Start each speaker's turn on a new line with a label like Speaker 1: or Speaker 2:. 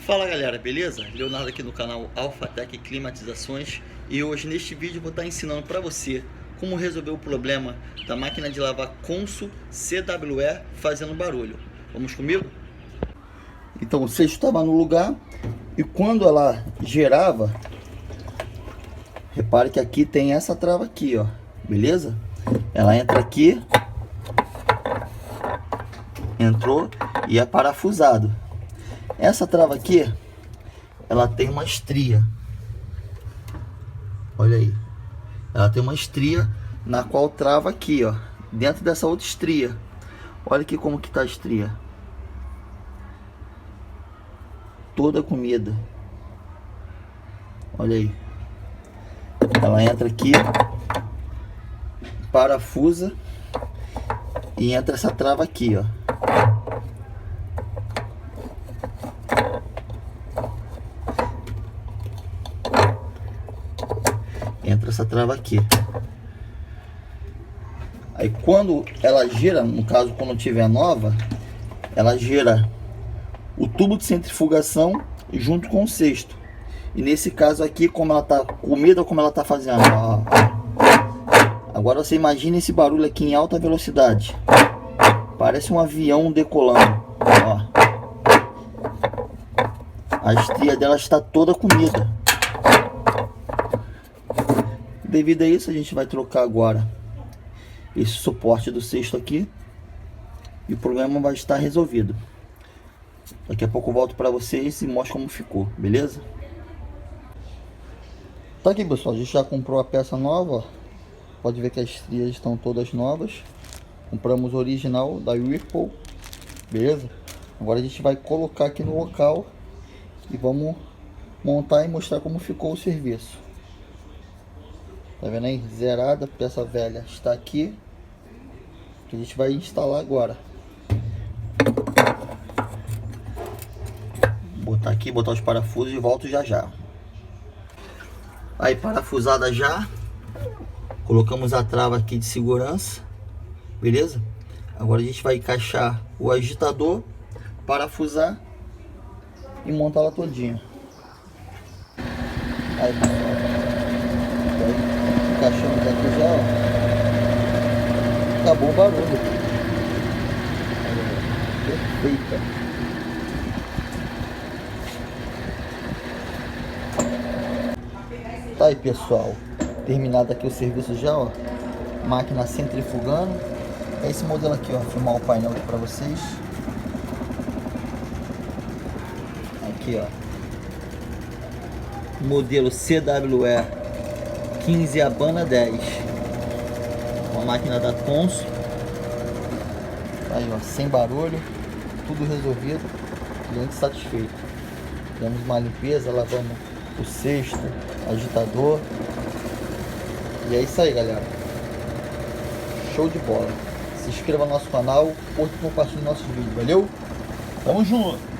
Speaker 1: Fala galera, beleza? Leonardo aqui no canal Alphatec Climatizações e hoje neste vídeo eu vou estar ensinando para você como resolver o problema da máquina de lavar Consul CWE fazendo barulho. Vamos comigo? Então o cesto estava no lugar e quando ela gerava, repare que aqui tem essa trava aqui, ó, beleza? Ela entra aqui, entrou e é parafusado. Essa trava aqui, ela tem uma estria. Olha aí. Ela tem uma estria na qual trava aqui, ó. Dentro dessa outra estria. Olha aqui como que tá a estria. Toda comida. Olha aí. Ela entra aqui, parafusa e entra essa trava aqui, ó. Entra essa trava aqui. Aí quando ela gira, no caso quando tiver nova, ela gira o tubo de centrifugação junto com o cesto. E nesse caso aqui, como ela tá comida, como ela tá fazendo, ó. Agora você imagina esse barulho aqui em alta velocidade. Parece um avião decolando, ó. A estria dela está toda comida. Devido a isso, a gente vai trocar agora esse suporte do cesto aqui e o problema vai estar resolvido. Daqui a pouco eu volto para vocês e mostro como ficou, beleza? Tá aqui, pessoal, a gente já comprou a peça nova, ó. Pode ver que as estrias estão todas novas. Compramos o original da Whirlpool, beleza? Agora a gente vai colocar aqui no local e vamos montar e mostrar como ficou o serviço. Tá vendo aí? Zerada, peça velha está aqui. Que a gente vai instalar agora. Botar aqui, botar os parafusos e volto já já. Aí parafusada já. Colocamos a trava aqui de segurança. Beleza? Agora a gente vai encaixar o agitador, parafusar e montar ela todinha. Aí, pessoal. Encaixamos aqui já, ó. Acabou o barulho. Perfeita. Tá aí, pessoal, terminado aqui o serviço já, ó. Máquina centrifugando. É esse modelo aqui, ó. Vou filmar o painel aqui pra vocês. Aqui, ó. Modelo CWE 15 Habana 10, uma máquina da Consul. Aí, ó, sem barulho, tudo resolvido, cliente satisfeito. Demos uma limpeza, lavamos o cesto, agitador. E é isso aí, galera. Show de bola. Se inscreva no nosso canal, curta e compartilhe nossos vídeos. Valeu? Tamo junto!